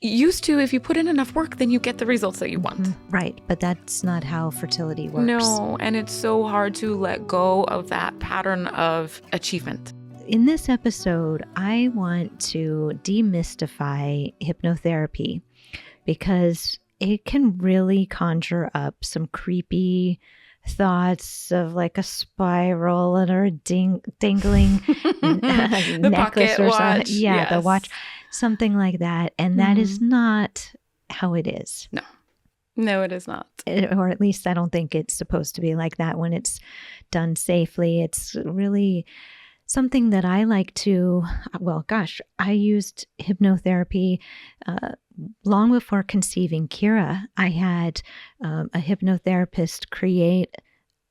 Used to, if you put in enough work, then you get the results that you want. Right. But that's not how fertility works. No. And it's so hard to let go of that pattern of achievement. In this episode, I want to demystify hypnotherapy because it can really conjure up some creepy thoughts of like a spiral or a dangling The necklace pocket or watch. something. Yeah, Yes. the watch, something like that. And that is not how it is. No, it is not. Or at least I don't think it's supposed to be like that when it's done safely. It's really something that I like to, I used hypnotherapy long before conceiving Kira. I had a hypnotherapist create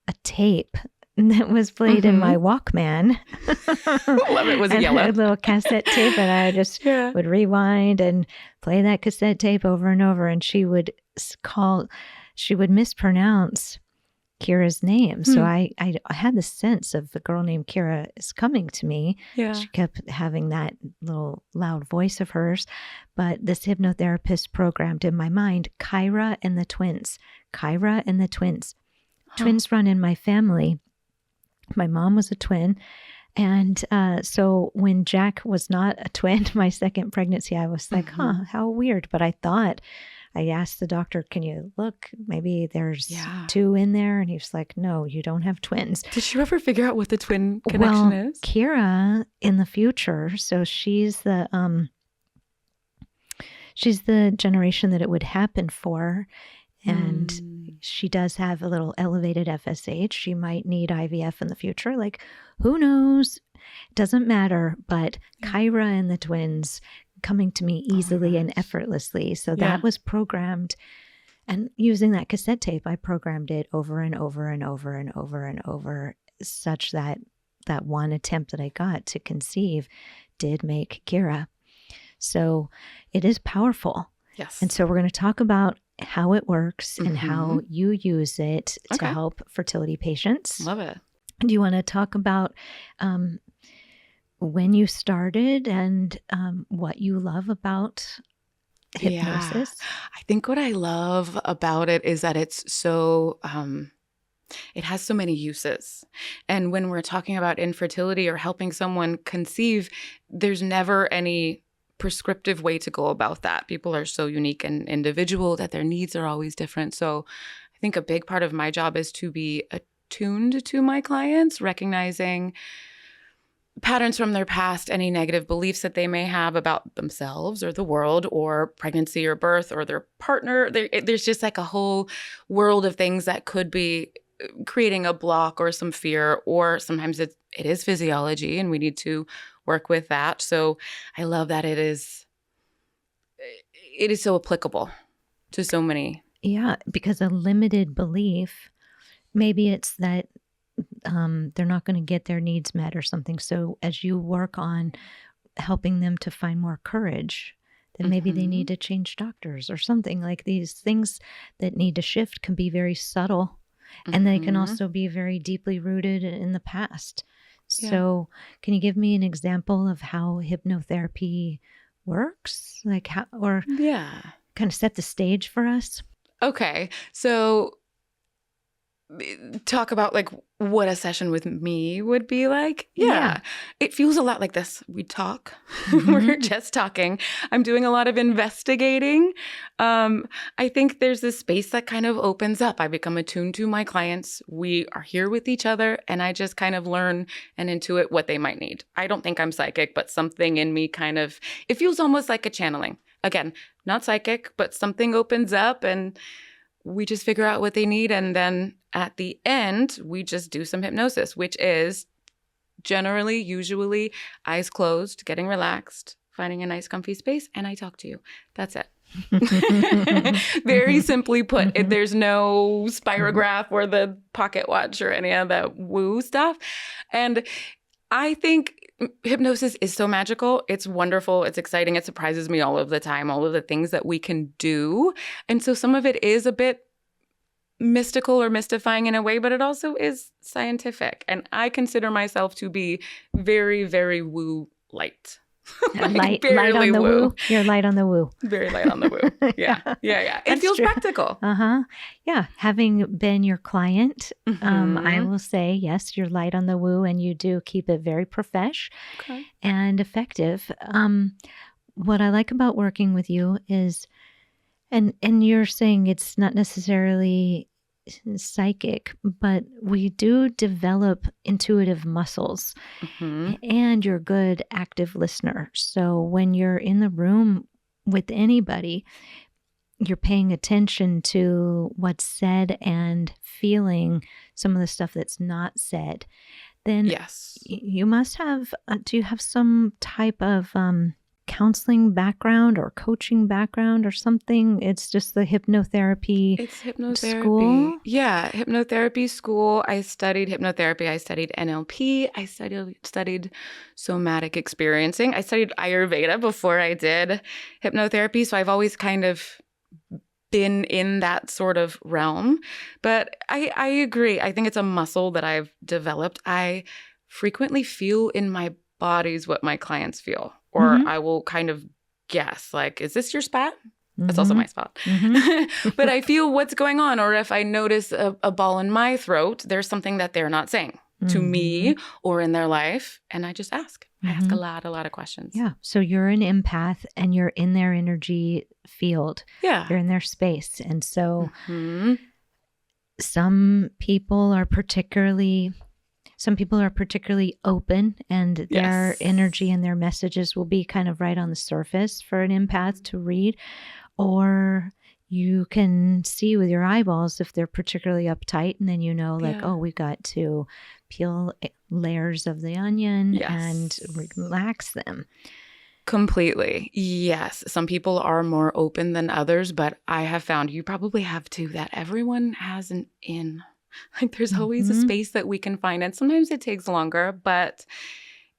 a tape that was played in my Walkman. Love it. Was it yellow? A little cassette tape, and I just would rewind and play that cassette tape over and over, and she would mispronounce Kira's name. So I had the sense of the girl named Kira is coming to me. Yeah. She kept having that little loud voice of hers. But this hypnotherapist programmed in my mind, Kyra and the twins. Kyra and the twins. Twins run in my family. My mom was a twin. And so when Jack was not a twin, my second pregnancy, I was like, how weird. But I asked the doctor, can you look? Maybe there's two in there. And he was like, no, you don't have twins. Did you ever figure out what the twin connection is? Kira in the future, so she's the generation that it would happen for. And she does have a little elevated FSH. She might need IVF in the future. Like, who knows? Doesn't matter. But Kyra and the twins coming to me easily and effortlessly. So that was programmed. And using that cassette tape, I programmed it over and over and over and over and over, such that that one attempt that I got to conceive did make Kira. So it is powerful. Yes. And so we're going to talk about how it works and how you use it to help fertility patients. Love it. Do you want to talk about when you started and what you love about hypnosis? Yeah. I think what I love about it is that it's so, it has so many uses. And when we're talking about infertility or helping someone conceive, there's never any prescriptive way to go about that. People are so unique and individual that their needs are always different. So I think a big part of my job is to be attuned to my clients, recognizing patterns from their past, any negative beliefs that they may have about themselves or the world or pregnancy or birth or their partner. There's just like a whole world of things that could be creating a block or some fear, or sometimes it is physiology and we need to work with that. So I love that it is so applicable to so many. Yeah, because a limited belief, maybe it's that they're not going to get their needs met or something. So as you work on helping them to find more courage, then maybe they need to change doctors or something. Like these things that need to shift can be very subtle, and they can also be very deeply rooted in the past. So can you give me an example of how hypnotherapy works? Like how, or kind of set the stage for us? Okay. So talk about like what a session with me would be like. Yeah. It feels a lot like this. We talk. We're just talking. I'm doing a lot of investigating. I think there's this space that kind of opens up. I become attuned to my clients. We are here with each other, and I just kind of learn and intuit what they might need. I don't think I'm psychic, but something in me kind of, it feels almost like a channeling. Again, not psychic, but something opens up and we just figure out what they need. And then at the end, we just do some hypnosis, which is generally, usually eyes closed, getting relaxed, finding a nice comfy space, and I talk to you. That's it. Very simply put, there's no spirograph or the pocket watch or any of that woo stuff. And I think hypnosis is so magical. It's wonderful. It's exciting. It surprises me all of the time, all of the things that we can do. And so some of it is a bit mystical or mystifying in a way, but it also is scientific. And I consider myself to be very, very woo light. Like light on the woo. woo. You're light on the woo. Very light on the woo. Yeah. It feels practical. Yeah. Having been your client, Mm-hmm. I will say, yes, you're light on the woo, and you do keep it very profesh and effective. What I like about working with you is, and you're saying it's not necessarily psychic, but we do develop intuitive muscles, and you're a good active listener. So when you're in the room with anybody, you're paying attention to what's said and feeling some of the stuff that's not said. Then you must have, do you have some type of counseling background or coaching background or something? It's just the hypnotherapy. It's hypnotherapy school? Yeah, hypnotherapy school. I studied hypnotherapy. I studied NLP. I studied somatic experiencing. I studied Ayurveda before I did hypnotherapy. So I've always kind of been in that sort of realm. But I agree. I think it's a muscle that I've developed. I frequently feel in my bodies what my clients feel. Or I will kind of guess, like, is this your spot? That's also my spot. But I feel what's going on. Or if I notice a ball in my throat, there's something that they're not saying to me or in their life. And I just ask. I ask a lot of questions. Yeah. So you're an empath and you're in their energy field. Yeah. You're in their space. And so some people are particularly open, and their energy and their messages will be kind of right on the surface for an empath to read. Or you can see with your eyeballs if they're particularly uptight, and then you know, like, oh, we've got to peel layers of the onion and relax them. Completely. Yes. Some people are more open than others, but I have found, you probably have too, that everyone has an in. Like there's always a space that we can find. And sometimes it takes longer, but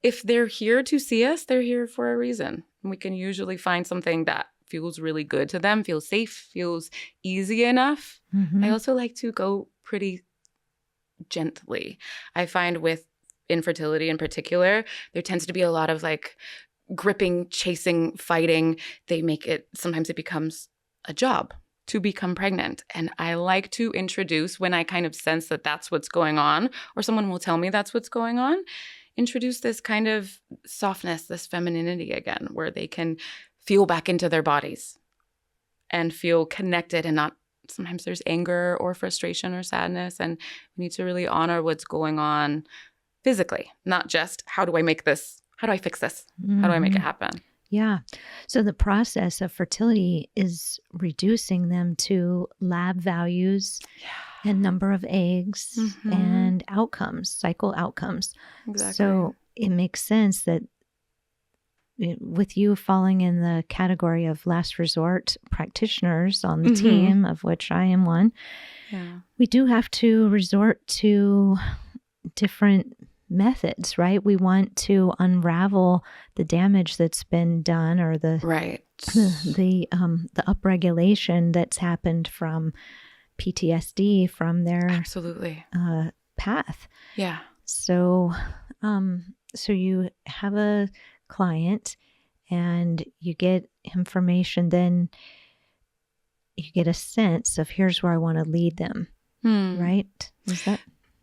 if they're here to see us, they're here for a reason. We can usually find something that feels really good to them, feels safe, feels easy enough. I also like to go pretty gently. I find with infertility in particular, there tends to be a lot of like gripping, chasing, fighting. Sometimes it becomes a job to become pregnant. And I like to introduce, when I kind of sense that that's what's going on, or someone will tell me that's what's going on, introduce this kind of softness, this femininity again, where they can feel back into their bodies and feel connected, and not, sometimes there's anger or frustration or sadness. And we need to really honor what's going on physically, not just how do I fix this? How do I make it happen? Yeah. So the process of fertility is reducing them to lab values and number of eggs and outcomes, cycle outcomes. Exactly. So it makes sense that with you falling in the category of last resort practitioners on the team, of which I am one, we do have to resort to different methods, right? We want to unravel the damage that's been done, or the upregulation that's happened from PTSD from their path. Yeah. So, so you have a client and you get information, then you get a sense of here's where I want to lead them, right? Is that?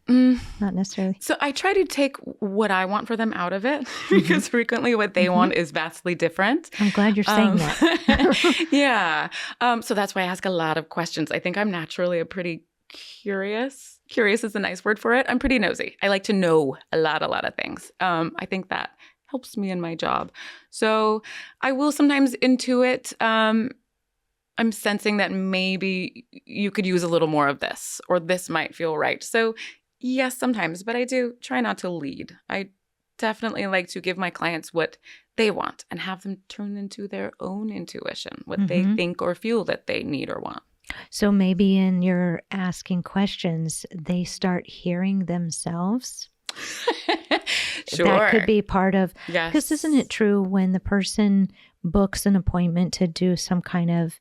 Not necessarily. So I try to take what I want for them out of it, because frequently what they want is vastly different. I'm glad you're saying that. So that's why I ask a lot of questions. I think I'm naturally a pretty curious is a nice word for it. I'm pretty nosy. I like to know a lot of things. I think that helps me in my job. So I will sometimes intuit, I'm sensing that maybe you could use a little more of this, or this might feel right. So yes, sometimes, but I do try not to lead. I definitely like to give my clients what they want and have them turn into their own intuition, what they think or feel that they need or want. So maybe in your asking questions, they start hearing themselves. Sure. That could be part of, because isn't it true when the person books an appointment to do some kind of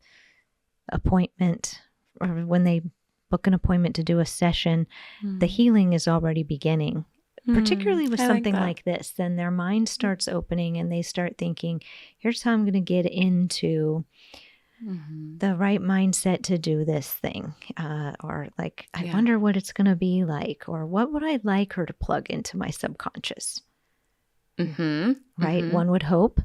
appointment, or when they book an appointment to do a session, the healing is already beginning particularly with I something that. like this, then their mind starts opening and they start thinking, here's how I'm going to get into the right mindset to do this thing. Or like, I wonder what it's going to be like, or what would I like her to plug into my subconscious? Right? One would hope.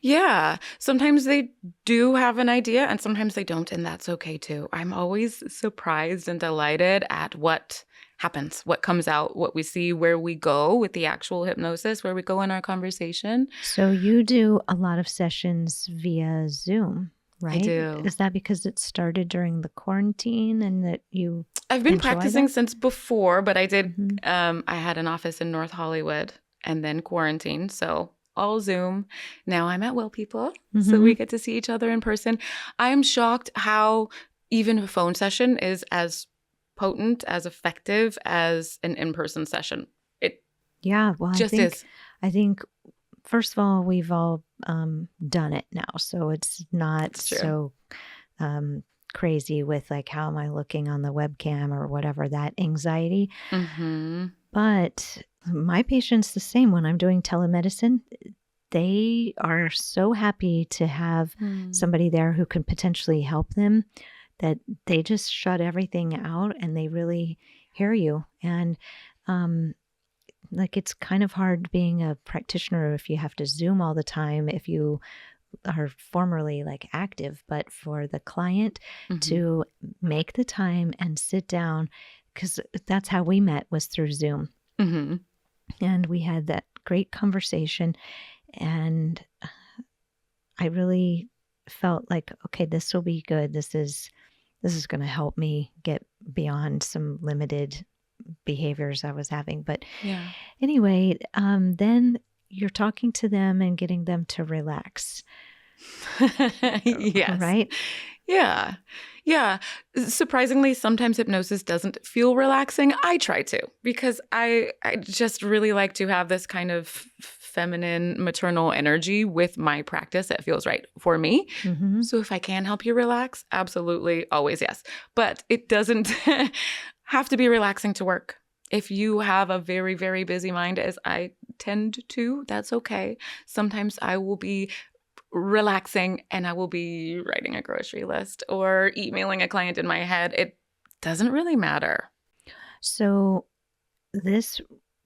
Yeah. Sometimes they do have an idea and sometimes they don't, and that's okay too. I'm always surprised and delighted at what happens, what comes out, what we see, where we go with the actual hypnosis, where we go in our conversation. So you do a lot of sessions via Zoom, right? I do. Is that because it started during the quarantine and that you I've been practicing since before, but I did, I had an office in North Hollywood and then quarantine. So all Zoom. Now I'm at Well People, so we get to see each other in person. I am shocked how even a phone session is as potent, as effective as an in-person session. It I think first of all, we've all done it now, so it's not so crazy with like, how am I looking on the webcam or whatever, that anxiety. But my patients, the same. When I'm doing telemedicine, they are so happy to have somebody there who can potentially help them that they just shut everything out and they really hear you. And like, it's kind of hard being a practitioner if you have to Zoom all the time, if you are formerly like active, but for the client to make the time and sit down, because that's how we met, was through Zoom. And we had that great conversation, and I really felt like, okay, this will be good. This is going to help me get beyond some limited behaviors I was having. But anyway, then you're talking to them and getting them to relax. Yes. Right? Yeah. Yeah. Surprisingly, sometimes hypnosis doesn't feel relaxing. I try to, because I just really like to have this kind of feminine, maternal energy with my practice that feels right for me. So if I can help you relax, absolutely, always yes. But it doesn't have to be relaxing to work. If you have a very, very busy mind, as I tend to, that's okay. Sometimes I will be relaxing and I will be writing a grocery list or emailing a client in my head. It doesn't really matter. So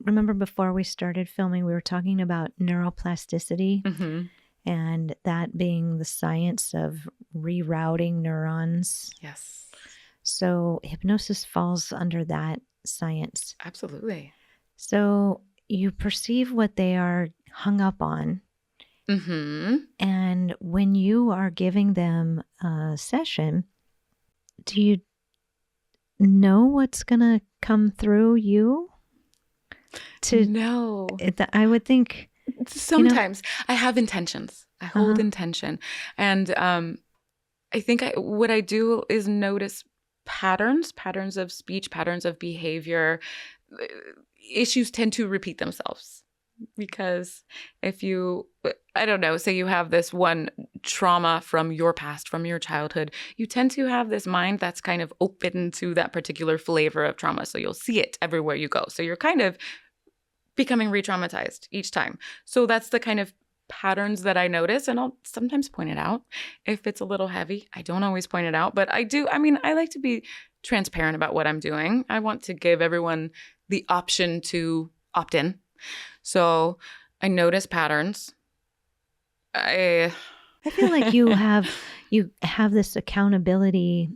remember before we started filming, we were talking about neuroplasticity and that being the science of rerouting neurons. Yes. So hypnosis falls under that science. Absolutely. So you perceive what they are hung up on. And when you are giving them a session, do you know what's going to come through you? No. I would think. Sometimes I have intentions. I hold intention. And I think what I do is notice patterns of speech, patterns of behavior. Issues tend to repeat themselves. Because if you, I don't know, say you have this one trauma from your past, from your childhood, you tend to have this mind that's kind of open to that particular flavor of trauma. So you'll see it everywhere you go. So you're kind of becoming re-traumatized each time. So that's the kind of patterns that I notice, and I'll sometimes point it out. If it's a little heavy, I don't always point it out, but I do. I mean, I like to be transparent about what I'm doing. I want to give everyone the option to opt in. So I notice patterns. I feel like you have this accountability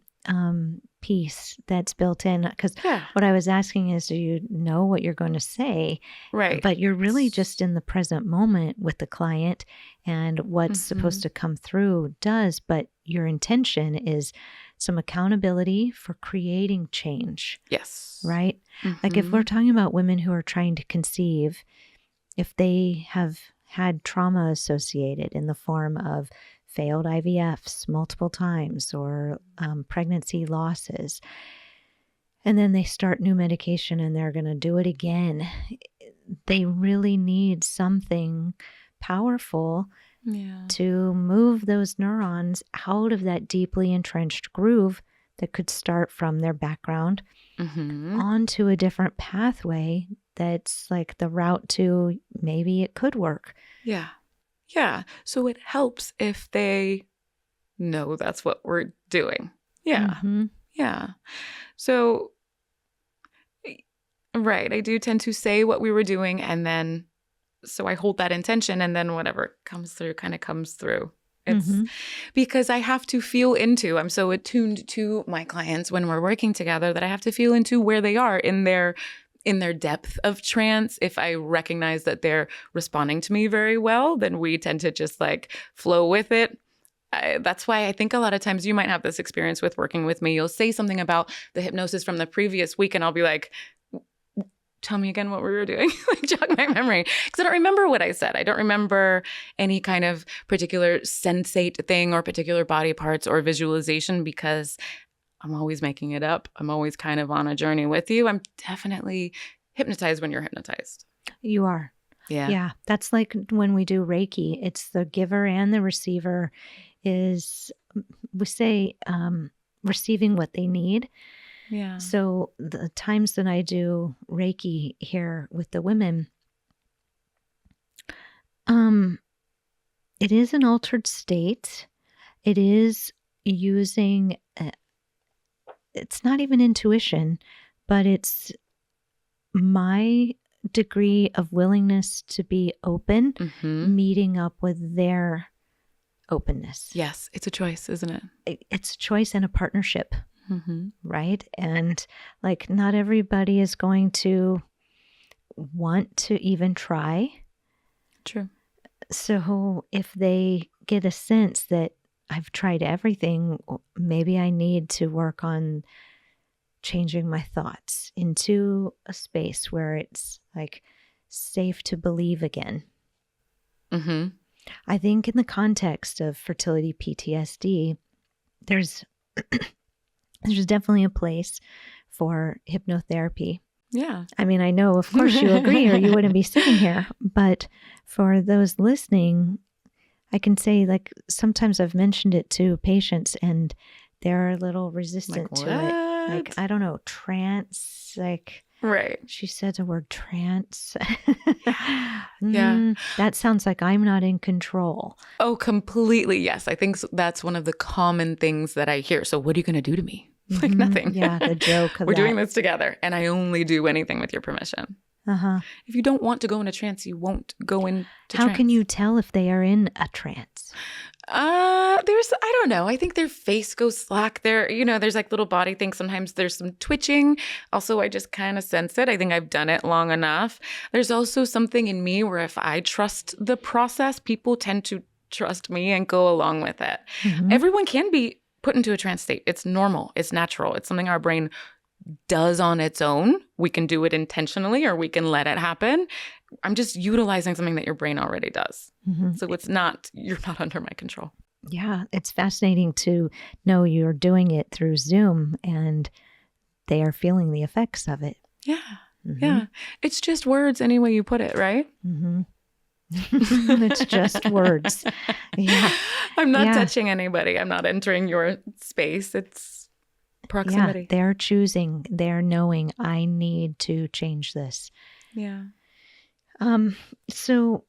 piece that's built in, because what I was asking is, do you know what you're going to say? Right. But you're really just in the present moment with the client, and what's supposed to come through does, but your intention is some accountability for creating change. Yes. Right? Like if we're talking about women who are trying to conceive, if they have had trauma associated in the form of failed IVFs multiple times or pregnancy losses, and then they start new medication and they're going to do it again, they really need something powerful to move those neurons out of that deeply entrenched groove that could start from their background onto a different pathway that's like the route to maybe it could work. Yeah. Yeah. So it helps if they know that's what we're doing. Yeah. Mm-hmm. Yeah. So, right. I do tend to say what we were doing, and then, so I hold that intention, and then whatever comes through kind of comes through. It's because I have to feel into, I'm so attuned to my clients when we're working together that I have to feel into where they are in their depth of trance. If I recognize that they're responding to me very well, then we tend to just like flow with it. That's why I think a lot of times you might have this experience with working with me. You'll say something about the hypnosis from the previous week, and I'll be like, tell me again what we were doing. Like, jog my memory. Because I don't remember what I said. I don't remember any kind of particular sensate thing or particular body parts or visualization, because I'm always making it up. I'm always kind of on a journey with you. I'm definitely hypnotized when you're hypnotized. You are. Yeah. Yeah. That's like when we do Reiki, it's the giver and the receiver is, we say, receiving what they need. Yeah. So the times that I do Reiki here with the women, it is an altered state. It is using, it's not even intuition, but it's my degree of willingness to be open, meeting up with their openness. Yes, it's a choice, isn't it? It's a choice and a partnership. Right? And like, not everybody is going to want to even try. True. So if they get a sense that I've tried everything, maybe I need to work on changing my thoughts into a space where it's like safe to believe again. I think in the context of fertility PTSD, there's definitely a place for hypnotherapy. Yeah. I mean, I know, of course, you agree or you wouldn't be sitting here. But for those listening, I can say, like, sometimes I've mentioned it to patients and they're a little resistant to it. Like, I don't know, trance, like, right. She said the word trance. Yeah. That sounds like I'm not in control. Oh, completely. Yes. I think that's one of the common things that I hear. So what are you going to do to me? Like, nothing. Yeah, the joke of We're doing this together, and I only do anything with your permission. If you don't want to go into trance, you won't go into trance. How can you tell if they are in a trance? I don't know. I think their face goes slack. There's like little body things. Sometimes there's some twitching. Also, I just kind of sense it. I think I've done it long enough. There's also something in me where if I trust the process, people tend to trust me and go along with it. Everyone can be put into a trance state. It's normal. It's natural. It's something our brain does on its own. We can do it intentionally or we can let it happen. I'm just utilizing something that your brain already does. So you're not under my control. Yeah, it's fascinating to know you're doing it through Zoom and they are feeling the effects of it. Yeah. Yeah. It's just words any way you put it, right? It's just words. Yeah. I'm not touching anybody. I'm not entering your space. It's proximity. Yeah, they're choosing, they're knowing I need to change this. Yeah. So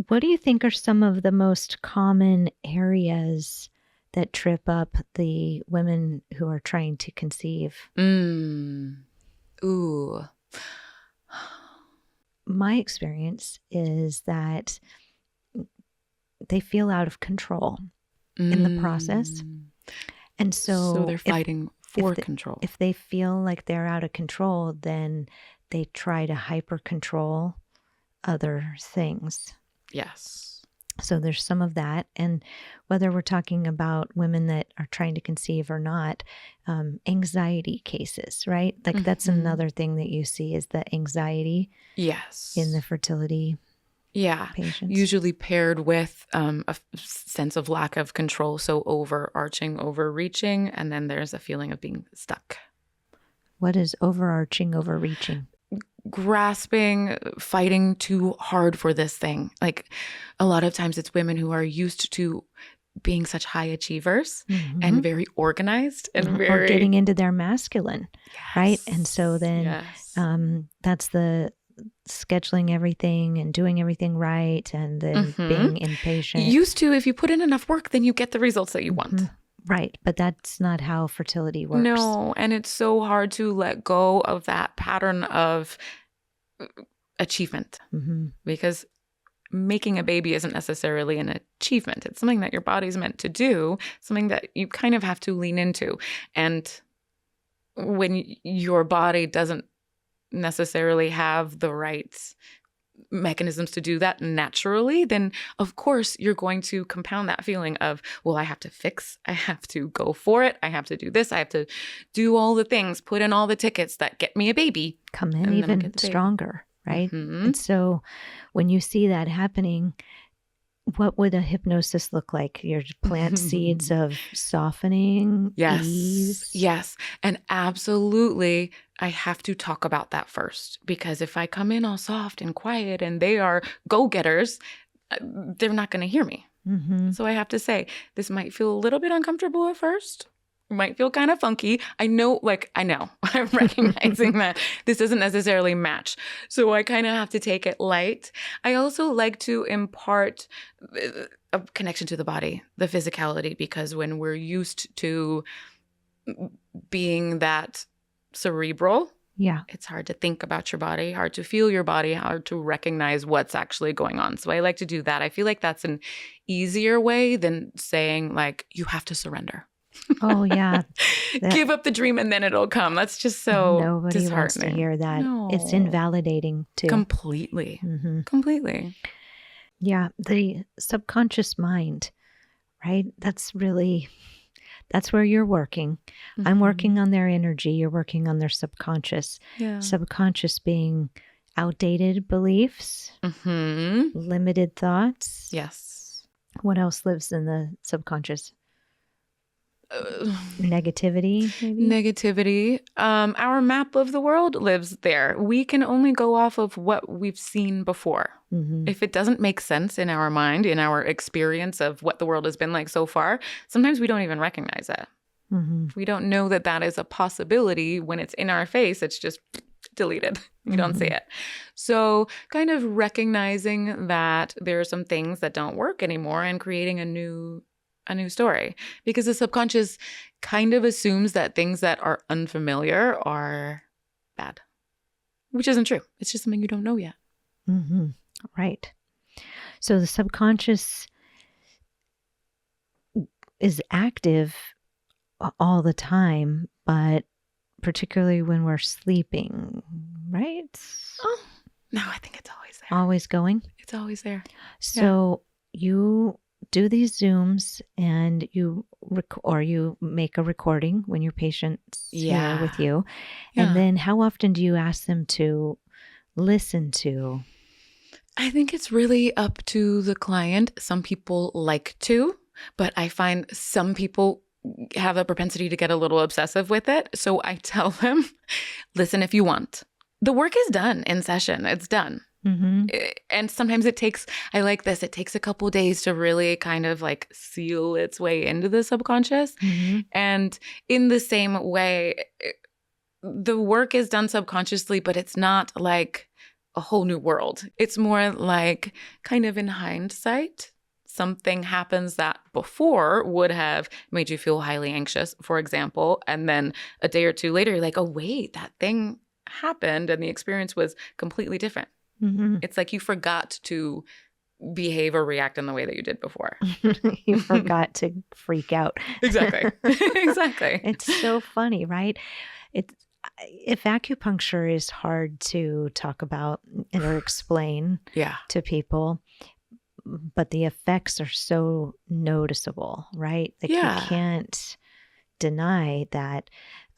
what do you think are some of the most common areas that trip up the women who are trying to conceive? Ooh. My experience is that they feel out of control in the process. And so they're fighting for control. If they feel like they're out of control, then they try to hyper control other things. Yes. So there's some of that. And whether we're talking about women that are trying to conceive or not, anxiety cases, right? Like that's another thing that you see is the anxiety. Yes. In the fertility patients. Usually paired with a sense of lack of control. So overarching, overreaching, and then there's a feeling of being stuck. What is overarching, overreaching? Grasping, fighting too hard for this thing. Like a lot of times it's women who are used to being such high achievers and very organized and or getting into their masculine, right? And so then that's the scheduling everything and doing everything right and then being impatient. Used to, if you put in enough work, then you get the results that you want. Right. But that's not how fertility works. No. And it's so hard to let go of that pattern of achievement because making a baby isn't necessarily an achievement. It's something that your body's meant to do, something that you kind of have to lean into. And when your body doesn't necessarily have the right mechanisms to do that naturally, then of course you're going to compound that feeling of, well, I have to fix, I have to go for it, I have to do this, I have to do all the things, put in all the tickets that get me a baby. Come in even stronger, right? And so when you see that happening, what would a hypnosis look like? You plant seeds of softening, ease. Yes. And absolutely, I have to talk about that first, because if I come in all soft and quiet and they are go-getters, they're not going to hear me. So I have to say, this might feel a little bit uncomfortable at first. Might feel kind of funky. I know. I'm recognizing that this doesn't necessarily match. So I kind of have to take it light. I also like to impart a connection to the body, the physicality, because when we're used to being that cerebral, it's hard to think about your body, hard to feel your body, hard to recognize what's actually going on. So I like to do that. I feel like that's an easier way than saying like, you have to surrender. Oh, yeah. Give up the dream and then it'll come. That's just so nobody wants to hear that. No. It's invalidating too. Completely. Completely. Yeah. The subconscious mind, right? That's where you're working. I'm working on their energy. You're working on their subconscious. Yeah. Subconscious being outdated beliefs, limited thoughts. Yes. What else lives in the subconscious? Negativity, maybe? Negativity. Our map of the world lives there. We can only go off of what we've seen before. If it doesn't make sense in our mind, in our experience of what the world has been like so far, sometimes we don't even recognize it. We don't know that that is a possibility. When it's in our face, it's just deleted. You don't see it. So kind of recognizing that there are some things that don't work anymore and creating a new story, because the subconscious kind of assumes that things that are unfamiliar are bad, which isn't true. It's just something you don't know yet. Right. So the subconscious is active all the time, but particularly when we're sleeping, right? Oh, no, I think it's always there. Always going? It's always there. So you do these Zooms and you make a recording when your patient's here with you. And then how often do you ask them to listen to? I think it's really up to the client. Some people like to, but I find some people have a propensity to get a little obsessive with it. So I tell them, listen if you want. The work is done in session. It's done. And sometimes it takes a couple of days to really kind of like seal its way into the subconscious. And in the same way, the work is done subconsciously, but it's not like a whole new world. It's more like kind of in hindsight, something happens that before would have made you feel highly anxious, for example. And then a day or two later, you're like, oh, wait, that thing happened and the experience was completely different. It's like you forgot to behave or react in the way that you did before. You forgot to freak out. Exactly. Exactly. It's so funny, right? If acupuncture is hard to talk about or explain to people, but the effects are so noticeable, right? Like you can't deny that.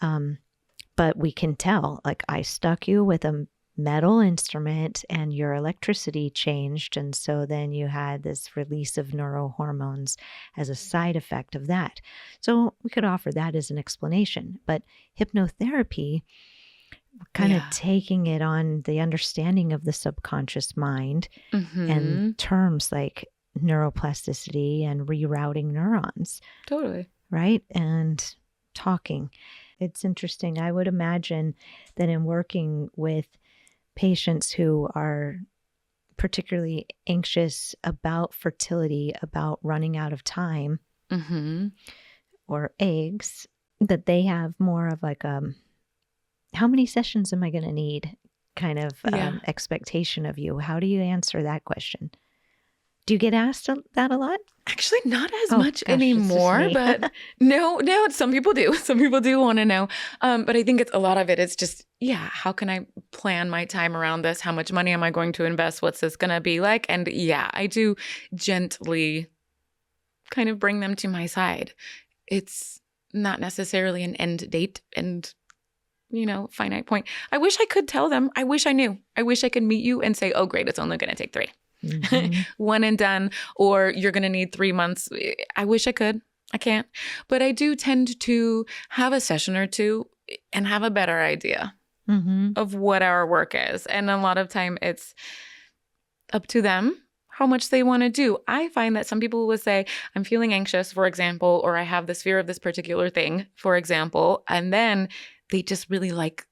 But we can tell, like I stuck you with a metal instrument and your electricity changed. And so then you had this release of neurohormones as a side effect of that. So we could offer that as an explanation. But hypnotherapy, kind of taking it on the understanding of the subconscious mind and terms like neuroplasticity and rerouting neurons. Totally. Right? And talking. It's interesting. I would imagine that in working with patients who are particularly anxious about fertility, about running out of time or eggs, that they have more of like how many sessions am I going to need kind of expectation of you. How do you answer that question? Do you get asked that a lot? Actually, not as much anymore, but no, some people do. Some people do want to know. But I think a lot of it is just, how can I plan my time around this? How much money am I going to invest? What's this going to be like? And I do gently kind of bring them to my side. It's not necessarily an end date and, finite point. I wish I could tell them. I wish I knew. I wish I could meet you and say, oh, great, it's only going to take 3. One and done, or you're going to need 3 months. I wish I could. I can't. But I do tend to have a session or two and have a better idea of what our work is. And a lot of time it's up to them how much they want to do. I find that some people will say, I'm feeling anxious, for example, or I have this fear of this particular thing, for example, and then they just really like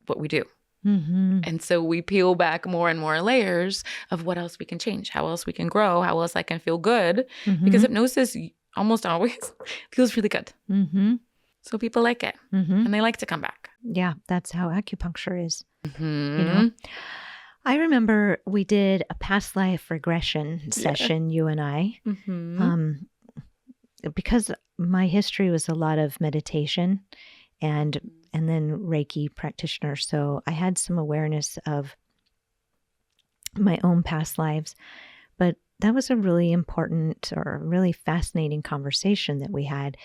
what we do. And so we peel back more and more layers of what else we can change, how else we can grow, how else I can feel good. Because hypnosis almost always feels really good. So people like it and they like to come back. Yeah, that's how acupuncture is. I remember we did a past life regression session, you and I, because my history was a lot of meditation and then Reiki practitioner. So I had some awareness of my own past lives, but that was a really important or really fascinating conversation that we had.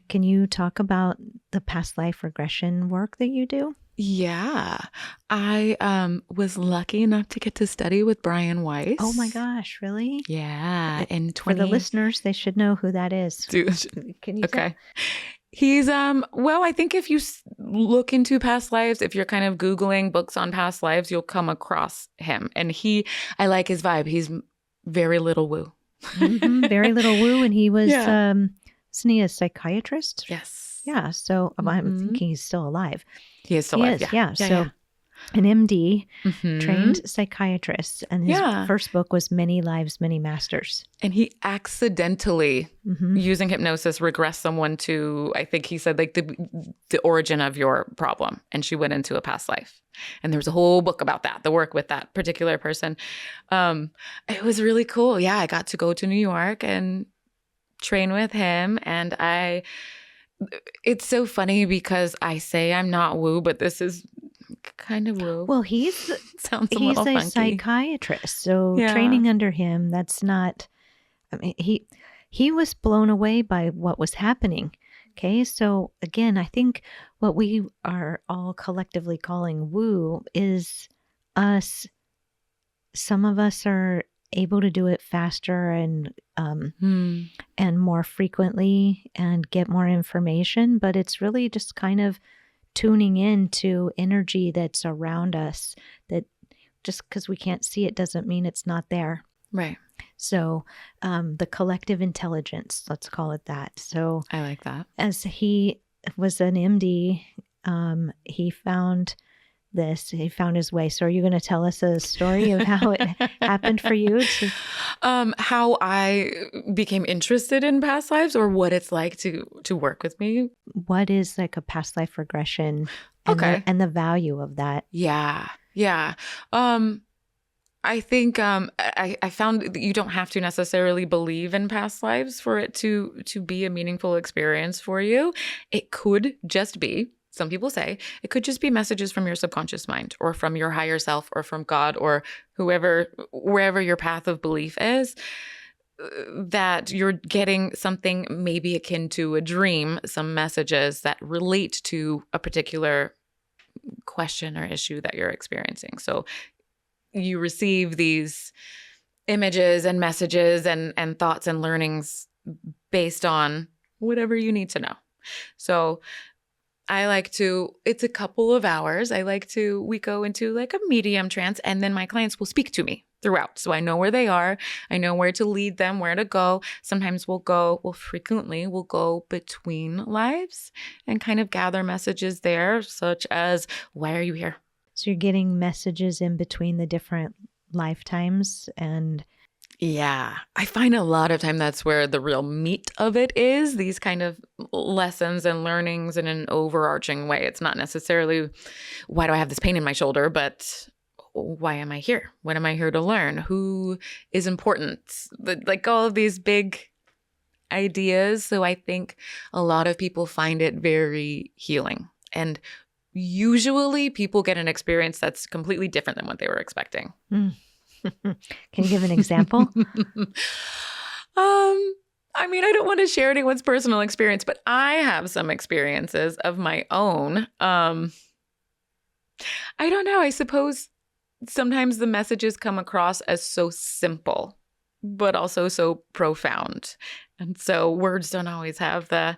Can you talk about the past life regression work that you do? Yeah. I was lucky enough to get to study with Brian Weiss. Oh my gosh, really? Yeah. For the listeners, they should know who that is. Can you tell? He's, well, I think if you look into past lives, if you're kind of Googling books on past lives, you'll come across him. And I like his vibe. He's very little woo. Very little woo. And he was, isn't he a psychiatrist? Yes. Yeah. So I'm thinking he's still alive. He is still alive. Yeah. So an MD, trained psychiatrist. And his first book was Many Lives, Many Masters. And he accidentally, using hypnosis, regressed someone to, I think he said, like the origin of your problem. And she went into a past life. And there was a whole book about that, the work with that particular person. It was really cool. Yeah, I got to go to New York and train with him. And it's so funny because I say I'm not woo, but this is kind of woo. Well, he's a psychiatrist, so training under him, that's not, I mean, he was blown away by what was happening. Okay, so again, I think what we are all collectively calling woo is us. Some of us are able to do it faster and more frequently and get more information, but it's really just kind of tuning in to energy that's around us, that just because we can't see it doesn't mean it's not there. Right. So the collective intelligence, let's call it that. So I like that. As he was an MD, he found his way. So are you going to tell us a story of how it happened for you? How I became interested in past lives, or what it's like to work with me? What is like a past life regression and the value of that? Yeah. I think I found that you don't have to necessarily believe in past lives for it to be a meaningful experience for you. It could just be, some people say, it could just be messages from your subconscious mind or from your higher self or from God or wherever your path of belief is, that you're getting something maybe akin to a dream, some messages that relate to a particular question or issue that you're experiencing. So you receive these images and messages and thoughts and learnings based on whatever you need to know. So it's a couple of hours. We go into like a medium trance, and then my clients will speak to me throughout. So I know where they are. I know where to lead them, where to go. Sometimes frequently we'll go between lives and kind of gather messages there, such as, why are you here? So you're getting messages in between the different lifetimes and... Yeah, I find a lot of time that's where the real meat of it is, these kind of lessons and learnings in an overarching way. It's not necessarily, why do I have this pain in my shoulder, but why am I here? What am I here to learn? Who is important? Like all of these big ideas. So I think a lot of people find it very healing. And usually people get an experience that's completely different than what they were expecting. Can you give an example? I mean, I don't want to share anyone's personal experience, but I have some experiences of my own. I don't know. I suppose sometimes the messages come across as so simple, but also so profound. And so words don't always have the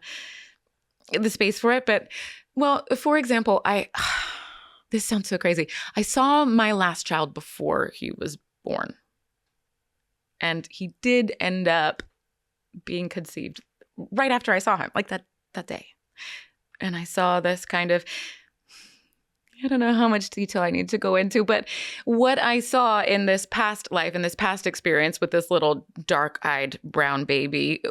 space for it. But, well, for example, this sounds so crazy. I saw my last child before he was born. And he did end up being conceived right after I saw him, like that day. And I saw this kind of, I don't know how much detail I need to go into, but what I saw in this past life, in this past experience with this little dark-eyed brown baby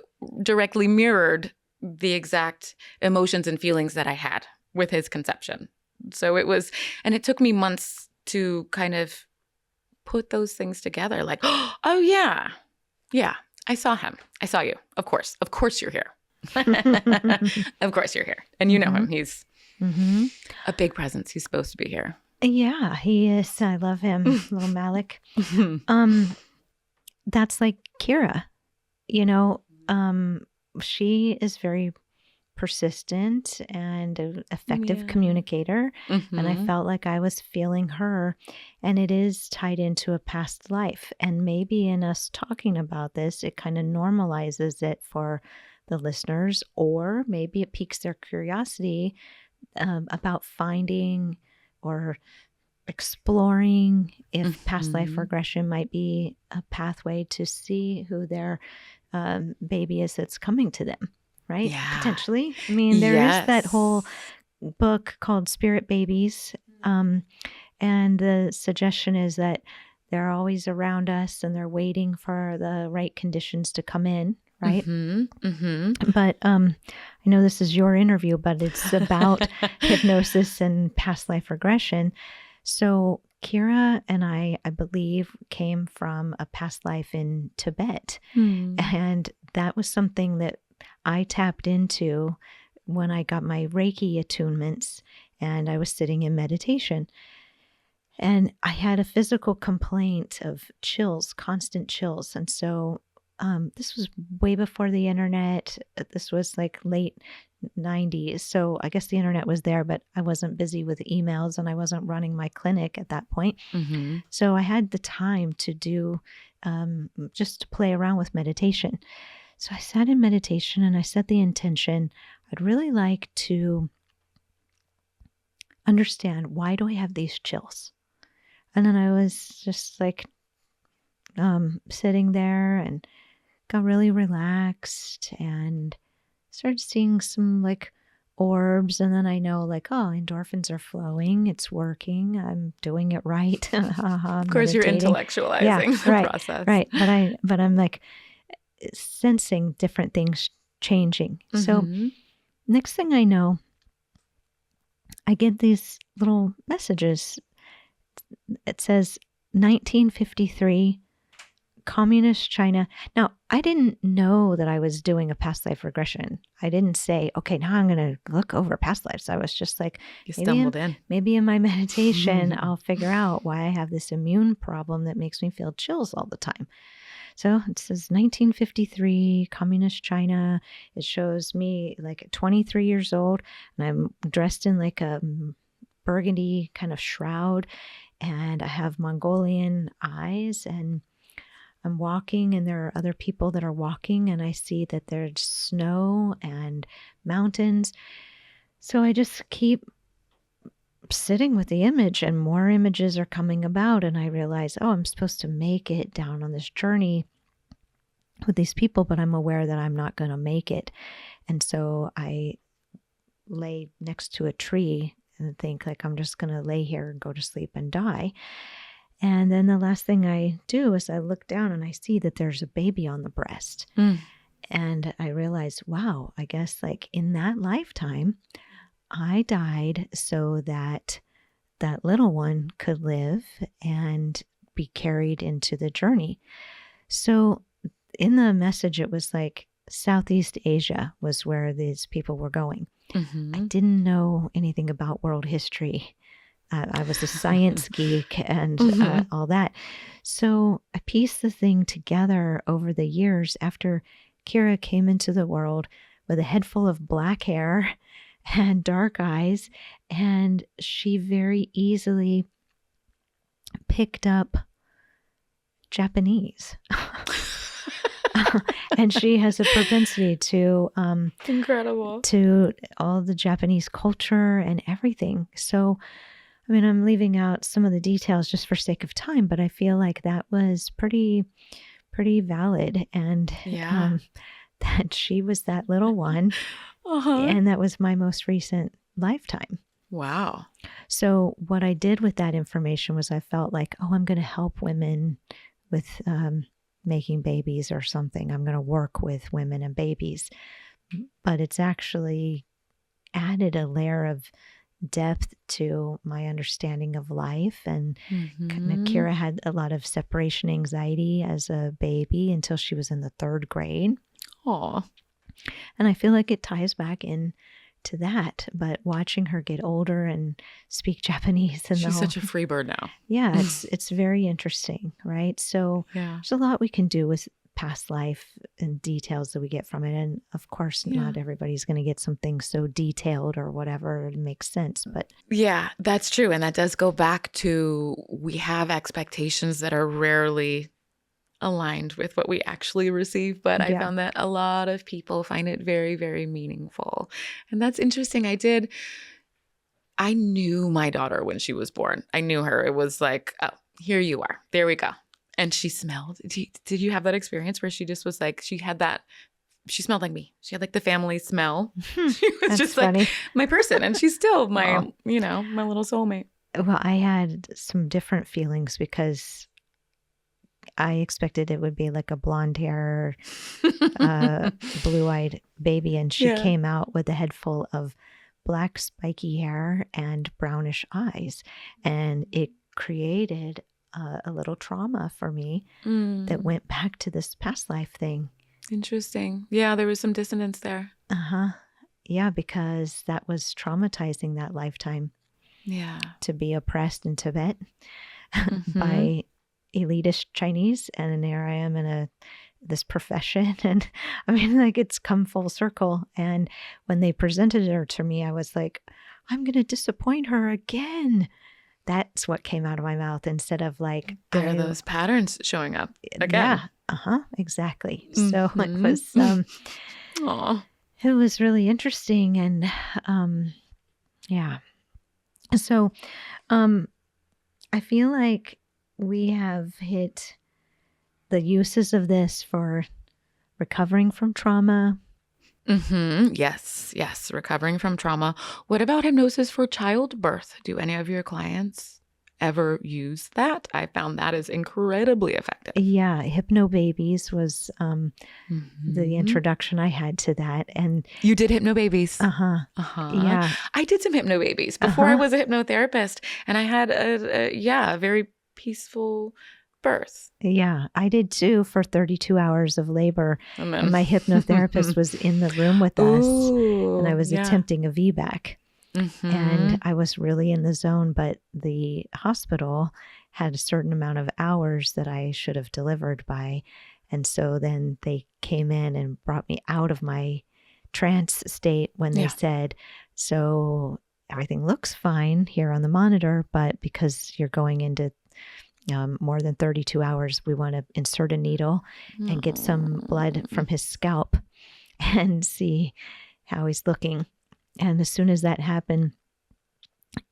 directly mirrored the exact emotions and feelings that I had with his conception. So it was, and it took me months to kind of put those things together. Like, oh yeah, I saw him. I saw you. Of course you're here. Of course you're here. And you know him. He's a big presence. He's supposed to be here. Yeah, he is. I love him, little Malik. That's like Kira, she is very persistent and an effective communicator. And I felt like I was feeling her, and it is tied into a past life. And maybe in us talking about this, it kind of normalizes it for the listeners, or maybe it piques their curiosity about finding or exploring if past life regression might be a pathway to see who their baby is that's coming to them. Right? Yeah. Potentially. I mean, there is that whole book called Spirit Babies. And the suggestion is that they're always around us and they're waiting for the right conditions to come in. Right. But I know this is your interview, but it's about hypnosis and past life regression. So Kira and I believe, came from a past life in Tibet. And that was something that I tapped into when I got my Reiki attunements and I was sitting in meditation. And I had a physical complaint of chills, constant chills. And so this was way before the internet. This was like late 90s. So I guess the internet was there, but I wasn't busy with emails and I wasn't running my clinic at that point. So I had the time to do, just to play around with meditation. So I sat in meditation and I set the intention, I'd really like to understand, why do I have these chills? And then I was just like sitting there and got really relaxed and started seeing some like orbs. And then I know like, oh, endorphins are flowing. It's working. I'm doing it right. Of course, you're intellectualizing the process. Right. But I'm like, sensing different things changing. So next thing I know, I get these little messages. It says 1953, Communist China. Now, I didn't know that I was doing a past life regression. I didn't say, okay, now I'm going to look over past lives. I was just like, maybe in my meditation, I'll figure out why I have this immune problem that makes me feel chills all the time. So it says 1953, Communist China. It shows me like 23 years old, and I'm dressed in like a burgundy kind of shroud, and I have Mongolian eyes, and I'm walking, and there are other people that are walking, and I see that there's snow and mountains. So I just keep sitting with the image, and more images are coming about, and I realize, oh, I'm supposed to make it down on this journey with these people, but I'm aware that I'm not going to make it. And so I lay next to a tree and think like, I'm just going to lay here and go to sleep and die. And then the last thing I do is I look down and I see that there's a baby on the breast. And I realize, wow, I guess like in that lifetime, I died so that that little one could live and be carried into the journey. So in the message, it was like Southeast Asia was where these people were going. I didn't know anything about world history. I was a science geek and all that. So I pieced the thing together over the years after Kira came into the world with a head full of black hair and dark eyes, and she very easily picked up Japanese. And she has a propensity to incredible, to all the Japanese culture and everything. So, I mean, I'm leaving out some of the details just for sake of time, but I feel like that was pretty valid, and that she was that little one, and that was my most recent lifetime. Wow. So what I did with that information was I felt like, oh, I'm going to help women with making babies or something. I'm going to work with women and babies. But it's actually added a layer of depth to my understanding of life. And Kira had a lot of separation anxiety as a baby until she was in the 3rd grade. Aw. And I feel like it ties back in to that, but watching her get older and speak Japanese, and she's such a free bird now. Yeah, it's very interesting, right? So there's a lot we can do with past life and details that we get from it, and of course, not everybody's going to get something so detailed or whatever it makes sense. But yeah, that's true, and that does go back to we have expectations that are rarely aligned with what we actually receive, but I found that a lot of people find it very, very meaningful. And that's interesting. I knew my daughter when she was born. I knew her. It was like, oh, here you are. There we go. And she smelled. Did you have that experience where she just was like, she smelled like me. She had like the family smell. She was just funny. Like my person. And she's still my, my little soulmate. Well, I had some different feelings because I expected it would be like a blonde hair, blue-eyed baby. And she came out with a head full of black spiky hair and brownish eyes. And it created a little trauma for me that went back to this past life thing. Interesting. Yeah, there was some dissonance there. Yeah, because that was traumatizing that lifetime. Yeah. To be oppressed in Tibet by elitist Chinese, and there I am in this profession, and I mean, like, it's come full circle. And when they presented her to me, I was like, I'm going to disappoint her again. That's what came out of my mouth, instead of like, there are those patterns showing up again. Yeah, exactly. So it was really interesting, and so I feel like we have hit the uses of this for recovering from trauma. Yes. Recovering from trauma. What about hypnosis for childbirth? Do any of your clients ever use that? I found that is incredibly effective. Yeah. Hypnobabies was the introduction I had to that. And you did hypnobabies? Yeah. I did some hypnobabies before I was a hypnotherapist, and I had a very peaceful birth. Yeah, I did too, for 32 hours of labor. And my hypnotherapist was in the room with us, and I was attempting a VBAC. And I was really in the zone, but the hospital had a certain amount of hours that I should have delivered by. And so then they came in and brought me out of my trance state when they said, so everything looks fine here on the monitor, but because you're going into more than 32 hours, we want to insert a needle and get some blood from his scalp and see how he's looking. And as soon as that happened,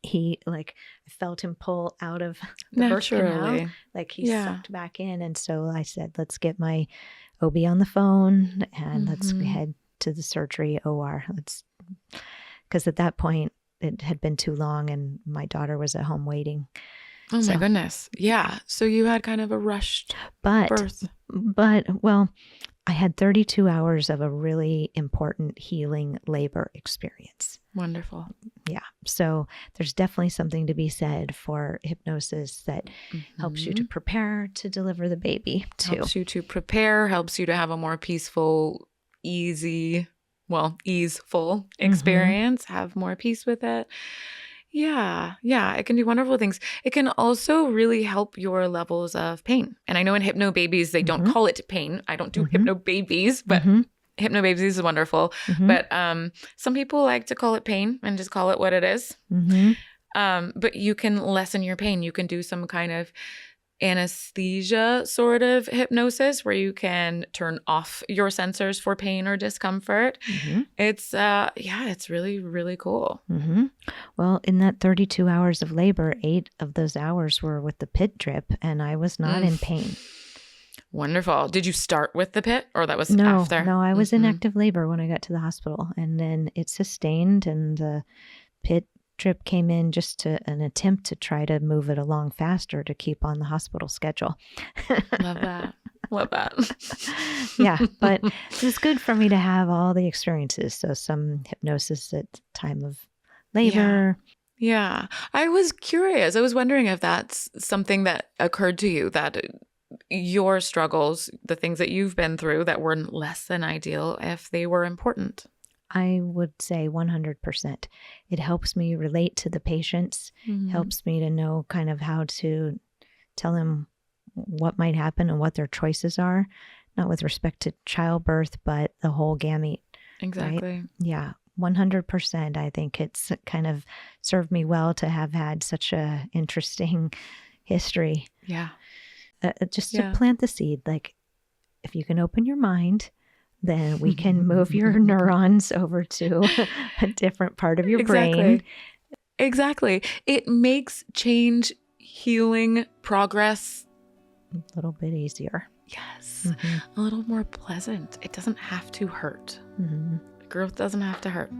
I felt him pull out of the birth canal, like he sucked back in. And so I said, let's get my OB on the phone and let's head to the surgery OR. Because at that point, it had been too long and my daughter was at home waiting. Oh my goodness. Yeah. So you had kind of a rushed birth. But I had 32 hours of a really important healing labor experience. Wonderful. Yeah. So there's definitely something to be said for hypnosis that helps you to prepare to deliver the baby too. Helps you to prepare, helps you to have a more peaceful, easeful experience, have more peace with it. Yeah. It can do wonderful things. It can also really help your levels of pain. And I know in hypno babies, they don't call it pain. I don't do hypno babies, but hypno babies is wonderful. But some people like to call it pain and just call it what it is. But you can lessen your pain. You can do some kind of anesthesia sort of hypnosis where you can turn off your sensors for pain or discomfort. It's it's really, really cool. Well, in that 32 hours of labor, 8 of those hours were with the pit drip, and I was not in pain. Wonderful. Did you start with the pit, or that was No, after? No, I was in active labor when I got to the hospital, and then it sustained, and the pit drip came in just to an attempt to try to move it along faster to keep on the hospital schedule. Love that. Yeah, but it was good for me to have all the experiences. So some hypnosis at time of labor. Yeah. I was curious. I was wondering if that's something that occurred to you, that your struggles, the things that you've been through that were less than ideal, if they were important. I would say 100%. It helps me relate to the patients, helps me to know kind of how to tell them what might happen and what their choices are, not with respect to childbirth, but the whole gamete. Exactly. Right? Yeah, 100%. I think it's kind of served me well to have had such a interesting history. Yeah. Just to plant the seed, like if you can open your mind, then we can move your neurons over to a different part of your brain. Exactly. It makes change, healing, progress a little bit easier. Yes. A little more pleasant. It doesn't have to hurt. Growth doesn't have to hurt.